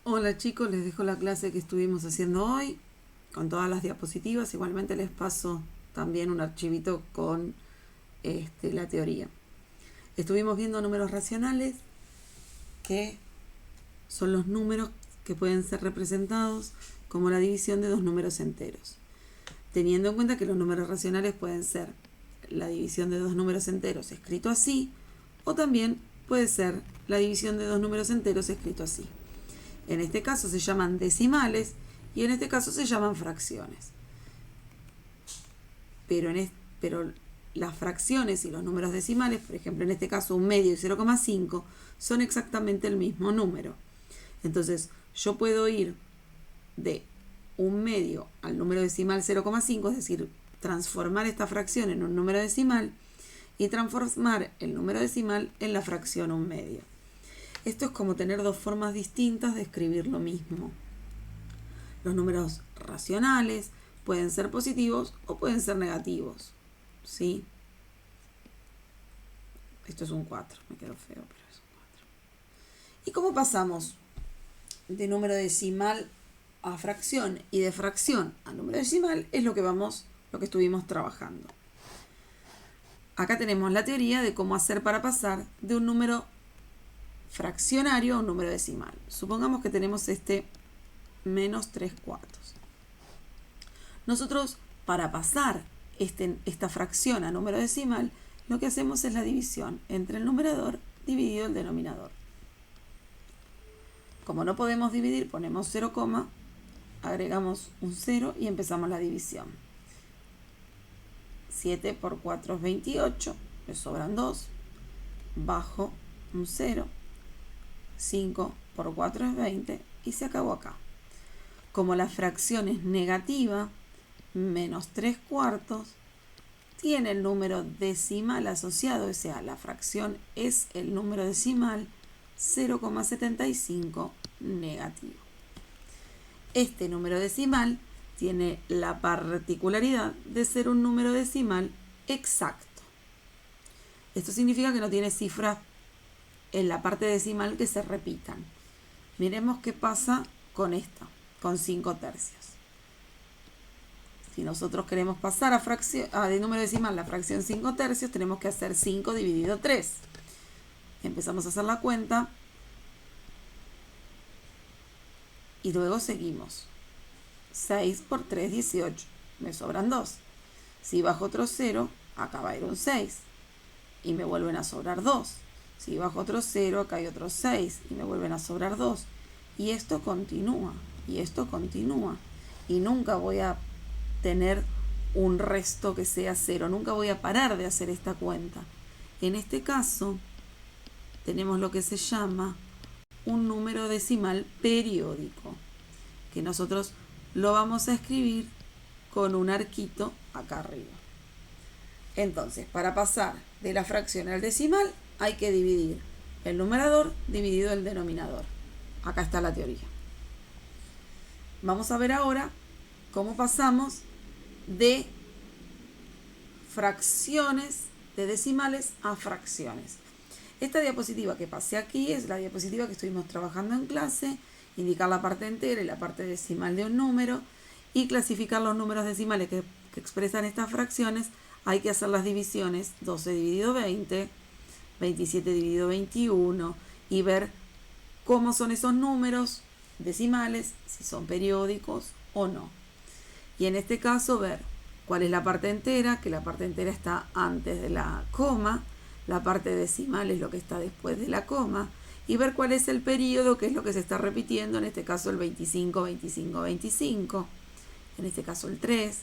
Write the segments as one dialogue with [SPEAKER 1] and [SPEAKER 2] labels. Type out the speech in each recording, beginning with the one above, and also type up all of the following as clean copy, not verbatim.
[SPEAKER 1] Hola chicos, les dejo la clase que estuvimos haciendo hoy con todas las diapositivas. Igualmente les paso también un archivito con la teoría. Estuvimos viendo números racionales, que son los números que pueden ser representados como la división de dos números enteros. Teniendo en cuenta que los números racionales pueden ser la división de dos números enteros escrito así, o también puede ser la división de dos números enteros escrito así. En este caso se llaman decimales y en este caso se llaman fracciones. Pero las fracciones y los números decimales, por ejemplo en este caso 1 medio y 0,5, son exactamente el mismo número. Entonces yo puedo ir de 1 medio al número decimal 0,5, es decir, transformar esta fracción en un número decimal y transformar el número decimal en la fracción 1 medio. Esto es como tener dos formas distintas de escribir lo mismo. Los números racionales pueden ser positivos o pueden ser negativos, ¿sí? Esto es un 4, me quedó feo, pero es un 4. ¿Y cómo pasamos de número decimal a fracción y de fracción a número decimal? Es lo que estuvimos trabajando. Acá tenemos la teoría de cómo hacer para pasar de un número fraccionario a un número decimal. Supongamos que tenemos menos 3/4. Nosotros, para pasar esta fracción a número decimal, lo que hacemos es la división entre el numerador dividido el denominador. Como no podemos dividir, ponemos 0, agregamos un 0 y empezamos la división. 7 por 4 es 28, me sobran 2, bajo un 0, 5 por 4 es 20 y se acabó acá. Como la fracción es negativa, menos 3/4 tiene el número decimal asociado, o sea, la fracción es el número decimal 0,75 negativo. Este número decimal tiene la particularidad de ser un número decimal exacto. Esto significa que no tiene cifras en la parte decimal que se repitan. Miremos qué pasa con esta, con 5/3. Si nosotros queremos pasar de número decimal la fracción 5/3, tenemos que hacer 5 dividido 3. Empezamos a hacer la cuenta y luego seguimos. 6 por 3, 18. Me sobran 2. Si bajo otro 0, acá va a ir un 6 y me vuelven a sobrar 2. Si bajo otro 0, acá hay otro 6 y me vuelven a sobrar 2. Y esto continúa, y esto continúa. Y nunca voy a tener un resto que sea 0. Nunca voy a parar de hacer esta cuenta. En este caso, tenemos lo que se llama un número decimal periódico, que nosotros lo vamos a escribir con un arquito acá arriba. Entonces, para pasar de la fracción al decimal, hay que dividir el numerador dividido el denominador. Acá está la teoría. Vamos a ver ahora cómo pasamos de fracciones, de decimales a fracciones. Esta diapositiva que pasé aquí es la diapositiva que estuvimos trabajando en clase, indicar la parte entera y la parte decimal de un número y clasificar los números decimales que expresan estas fracciones. Hay que hacer las divisiones 12 dividido 20, 27 dividido 21 y ver cómo son esos números decimales, si son periódicos o no. Y en este caso ver cuál es la parte entera, que la parte entera está antes de la coma, la parte decimal es lo que está después de la coma, y ver cuál es el periodo, que es lo que se está repitiendo, en este caso el 25, 25, 25, en este caso el 3,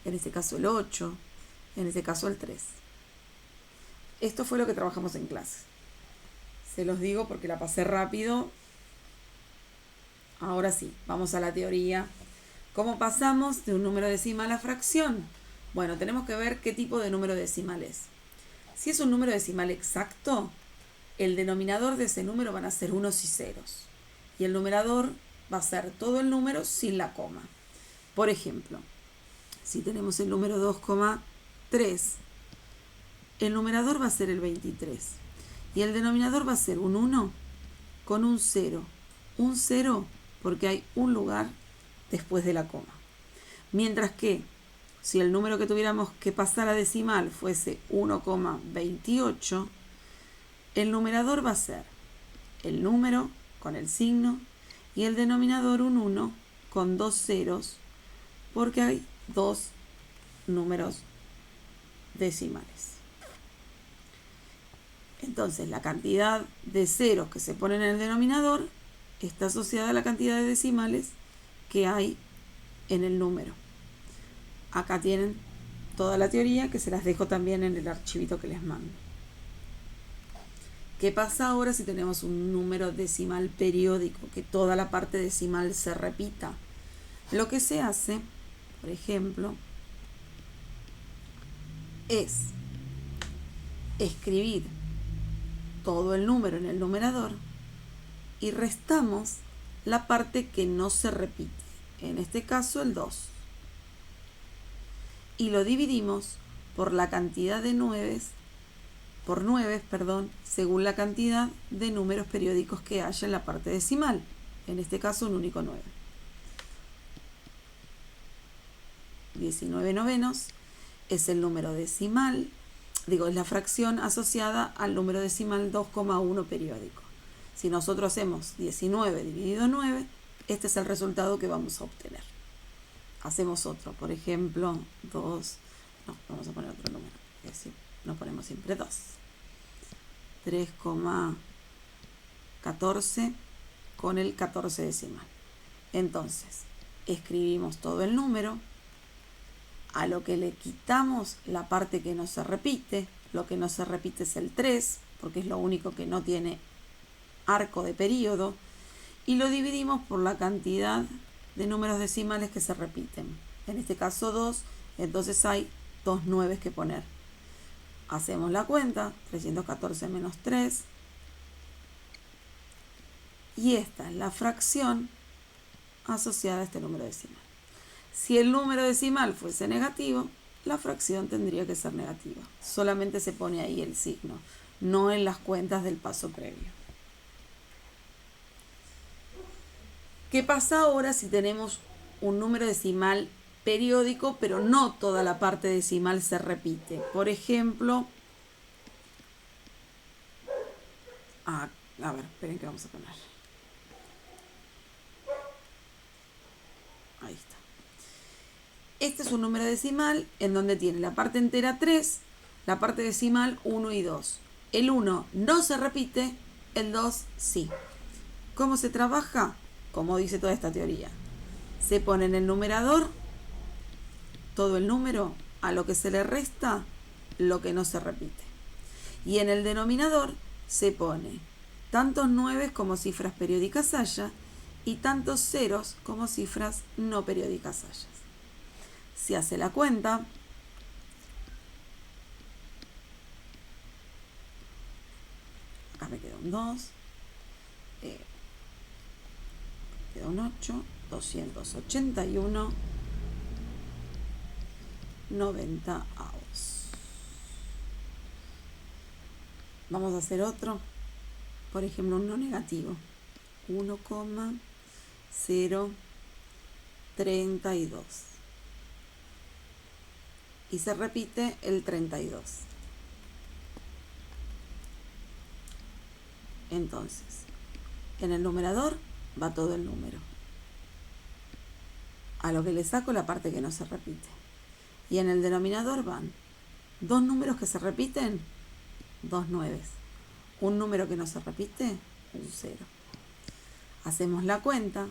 [SPEAKER 1] en este caso el 8, en este caso el 3. Esto fue lo que trabajamos en clase. Se los digo porque la pasé rápido. Ahora sí, vamos a la teoría. ¿Cómo pasamos de un número decimal a fracción? Bueno, tenemos que ver qué tipo de número decimal es. Si es un número decimal exacto, el denominador de ese número van a ser unos y ceros. Y el numerador va a ser todo el número sin la coma. Por ejemplo, si tenemos el número 2,3, el numerador va a ser el 23. Y el denominador va a ser un 1 con un 0. Un 0 porque hay un lugar después de la coma. Mientras que si el número que tuviéramos que pasar a decimal fuese 1,28, el numerador va a ser el número con el signo y el denominador un 1 con 2 ceros, porque hay dos números decimales. Entonces la cantidad de ceros que se ponen en el denominador está asociada a la cantidad de decimales que hay en el número. Acá tienen toda la teoría, que se las dejo también en el archivito que les mando. ¿Qué pasa ahora si tenemos un número decimal periódico, que toda la parte decimal se repita? Lo que se hace, por ejemplo, es escribir todo el número en el numerador y restamos la parte que no se repite, en este caso el 2. Y lo dividimos por la cantidad de nueves, según la cantidad de números periódicos que haya en la parte decimal, en este caso un único 9. 19 novenos es el número decimal, es la fracción asociada al número decimal 2,1 periódico. Si nosotros hacemos 19 dividido 9, este es el resultado que vamos a obtener. Hacemos otro, por ejemplo, 2, vamos a poner otro número, es decir, no ponemos siempre 2. 3,14 con el 14 decimal. Entonces, escribimos todo el número, a lo que le quitamos la parte que no se repite. Lo que no se repite es el 3, porque es lo único que no tiene arco de período, y lo dividimos por la cantidad de números decimales que se repiten. En este caso 2, entonces hay 2 9 que poner. Hacemos la cuenta, 314 menos 3, y esta es la fracción asociada a este número decimal. Si el número decimal fuese negativo, la fracción tendría que ser negativa. Solamente se pone ahí el signo, no en las cuentas del paso previo. ¿Qué pasa ahora si tenemos un número decimal periódico, pero no toda la parte decimal se repite? Por ejemplo, a ver, esperen que vamos a poner. Ahí está. Este es un número decimal en donde tiene la parte entera 3, la parte decimal 1 y 2. El 1 no se repite, el 2 sí. ¿Cómo se trabaja? Como dice toda esta teoría. Se pone en el numerador todo el número, a lo que se le resta lo que no se repite. Y en el denominador se pone tantos 9 como cifras periódicas haya y tantos ceros como cifras no periódicas haya. Si hace la cuenta, acá me queda un 2, queda un 8, 281, 90 avos. Vamos a hacer otro, por ejemplo, un no negativo, 1,032. Y se repite el 32. Entonces, en el numerador va todo el número, a lo que le saco la parte que no se repite. Y en el denominador van dos números que se repiten, 2 nueves. Un número que no se repite, un 0. Hacemos la cuenta,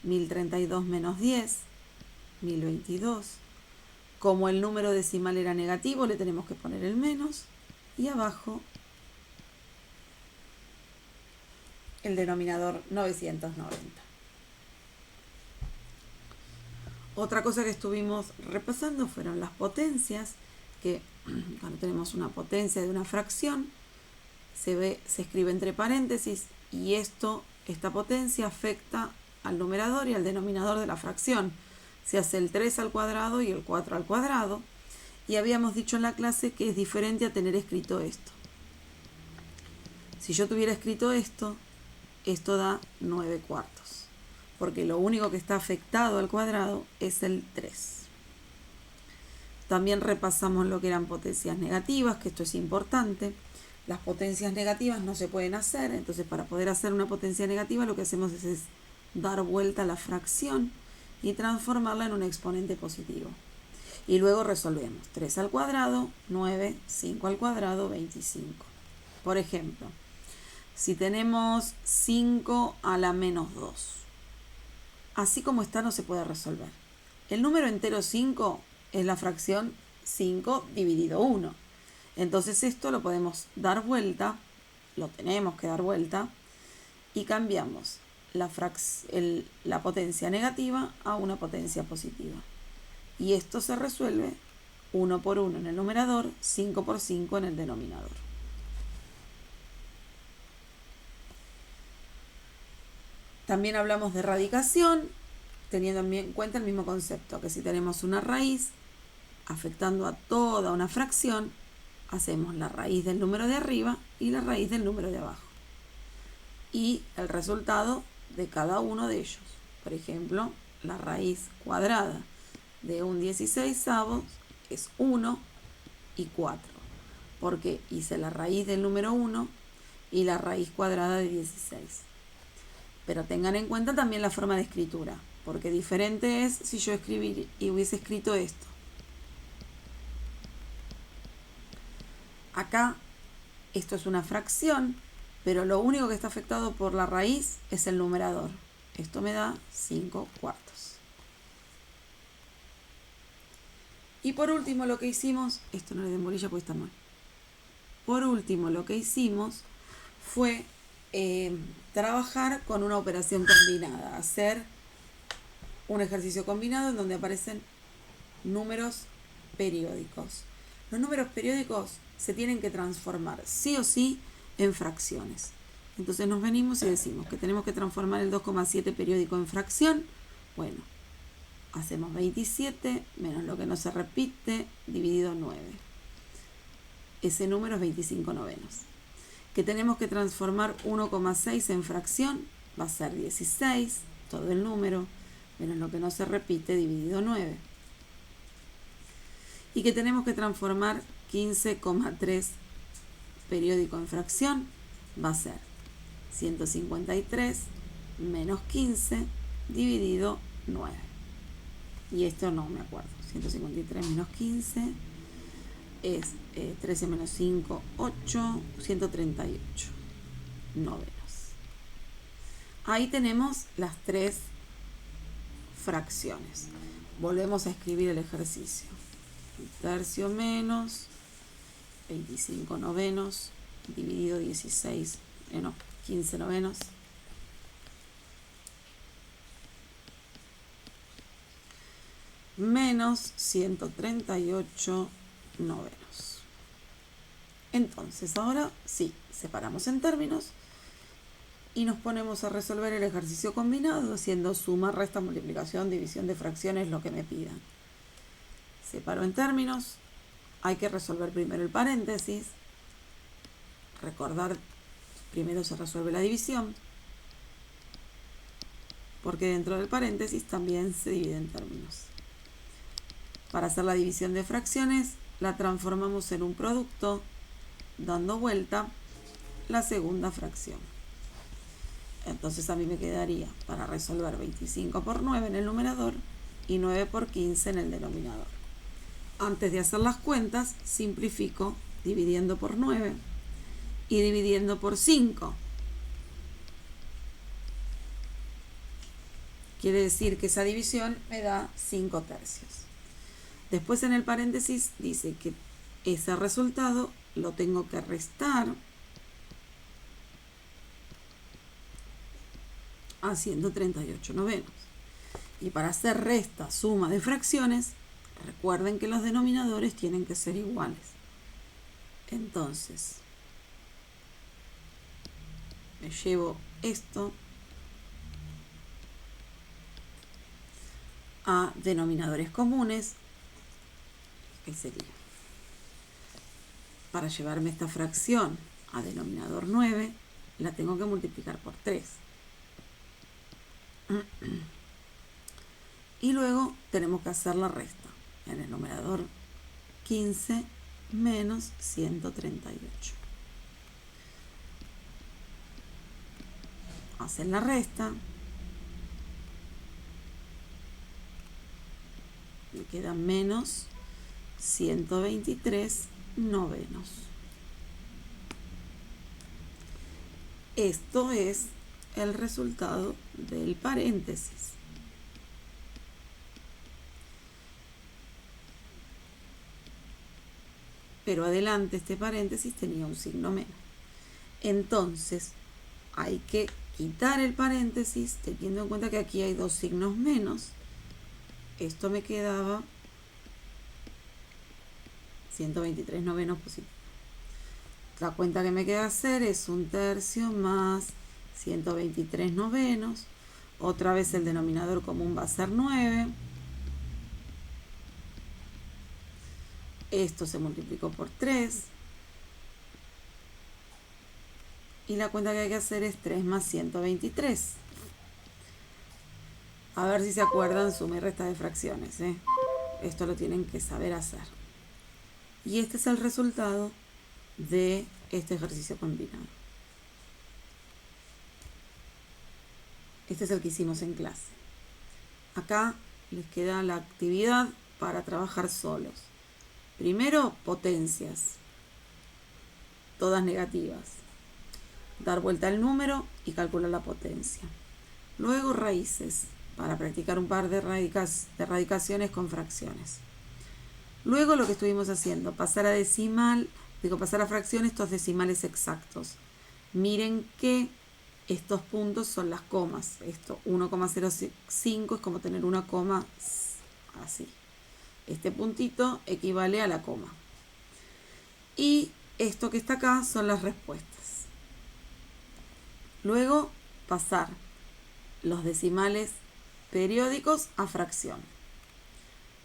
[SPEAKER 1] 1032 menos 10, 1022. Como el número decimal era negativo, le tenemos que poner el menos, y abajo el denominador 990. Otra cosa que estuvimos repasando fueron las potencias, que cuando tenemos una potencia de una fracción, se escribe entre paréntesis, y esta potencia afecta al numerador y al denominador de la fracción. Se hace el 3 al cuadrado y el 4 al cuadrado, y habíamos dicho en la clase que es diferente a tener escrito esto. Si yo tuviera escrito esto da 9 cuartos, porque lo único que está afectado al cuadrado es el 3. También repasamos lo que eran potencias negativas, que esto es importante. Las potencias negativas no se pueden hacer, entonces para poder hacer una potencia negativa lo que hacemos es dar vuelta a la fracción y transformarla en un exponente positivo. Y luego resolvemos 3 al cuadrado, 9, 5 al cuadrado, 25. Por ejemplo, si tenemos 5 a la menos 2, así como está no se puede resolver. El número entero 5 es la fracción 5 dividido 1. Entonces esto lo podemos dar vuelta, lo tenemos que dar vuelta, y cambiamos la potencia negativa a una potencia positiva. Y esto se resuelve 1 por 1 en el numerador, 5 por 5 en el denominador. También hablamos de radicación, teniendo en cuenta el mismo concepto, que si tenemos una raíz afectando a toda una fracción, hacemos la raíz del número de arriba y la raíz del número de abajo. Y el resultado de cada uno de ellos. Por ejemplo, la raíz cuadrada de un 16avo es 1 y 4, porque hice la raíz del número 1 y la raíz cuadrada de 16. Pero tengan en cuenta también la forma de escritura, porque diferente es si yo escribí y hubiese escrito esto. Acá esto es una fracción, pero lo único que está afectado por la raíz es el numerador. Esto me da 5 cuartos. Y por último lo que hicimos, esto no le den bolilla porque está mal. Por último lo que hicimos fue trabajar con una operación combinada, hacer un ejercicio combinado en donde aparecen números periódicos. Los números periódicos se tienen que transformar sí o sí en fracciones. Entonces nos venimos y decimos que tenemos que transformar el 2,7 periódico en fracción. Bueno, hacemos 27 menos lo que no se repite dividido 9. Ese número es 25 novenos. Que tenemos que transformar 1,6 en fracción, va a ser 16, todo el número, menos lo que no se repite dividido 9. Y que tenemos que transformar 15,3 periódico en fracción, va a ser 153 menos 15 dividido 9. Y esto no me acuerdo. 153 menos 15 es 13 menos 5, 8, 138 novenos. Ahí tenemos las 3 fracciones. Volvemos a escribir el ejercicio. Un tercio menos 25 novenos dividido 16, 15 novenos. Menos 138 novenos. Entonces, ahora sí, separamos en términos y nos ponemos a resolver el ejercicio combinado haciendo suma, resta, multiplicación, división de fracciones, lo que me pidan. Separo en términos, hay que resolver primero el paréntesis. Recordar, primero se resuelve la división, porque dentro del paréntesis también se divide en términos. Para hacer la división de fracciones, la transformamos en un producto, dando vuelta la segunda fracción. Entonces a mí me quedaría para resolver 25 por 9 en el numerador y 9 por 15 en el denominador. Antes de hacer las cuentas, simplifico dividiendo por 9 y dividiendo por 5. Quiere decir que esa división me da 5 tercios. Después en el paréntesis dice que ese resultado lo tengo que restar haciendo 38 novenos. Y para hacer resta, suma de fracciones, recuerden que los denominadores tienen que ser iguales. Entonces, me llevo esto a denominadores comunes, que sería, para llevarme esta fracción a denominador 9, la tengo que multiplicar por 3. Y luego tenemos que hacer la resta. En el numerador 15 menos 138. Hacen la resta. Me queda menos 123 novenos. Esto es el resultado del paréntesis. Pero adelante este paréntesis tenía un signo menos. Entonces hay que quitar el paréntesis teniendo en cuenta que aquí hay dos signos menos. Esto me quedaba 123 novenos positivos. La cuenta que me queda hacer es 1/3 más 123 novenos. Otra vez el denominador común va a ser 9. Esto se multiplicó por 3. Y la cuenta que hay que hacer es 3 más 123. A ver si se acuerdan, suma y resta de fracciones. Esto lo tienen que saber hacer. Y este es el resultado de este ejercicio combinado. Este es el que hicimos en clase. Acá les queda la actividad para trabajar solos. Primero, potencias, todas negativas. Dar vuelta al número y calcular la potencia. Luego, raíces, para practicar un par de radicaciones con fracciones. Luego lo que estuvimos haciendo, pasar a fracción estos decimales exactos. Miren que estos puntos son las comas. Esto 1,05 es como tener una coma así. Este puntito equivale a la coma. Y esto que está acá son las respuestas. Luego pasar los decimales periódicos a fracción.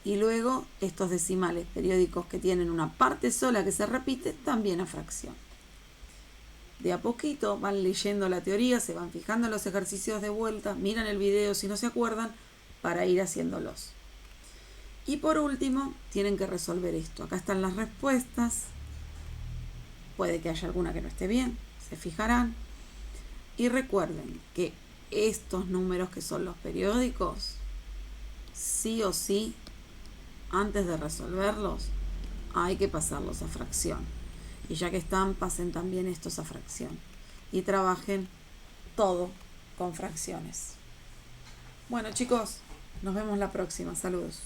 [SPEAKER 1] Y luego estos decimales periódicos que tienen una parte sola que se repite, también a fracción. De a poquito van leyendo la teoría, se van fijando en los ejercicios de vuelta, miran el video si no se acuerdan, para ir haciéndolos. Y por último, tienen que resolver esto. Acá están las respuestas. Puede que haya alguna que no esté bien, se fijarán. Y recuerden que estos números que son los periódicos, sí o sí, antes de resolverlos, hay que pasarlos a fracción. Y ya que están, pasen también estos a fracción. Y trabajen todo con fracciones. Bueno, chicos, nos vemos la próxima. Saludos.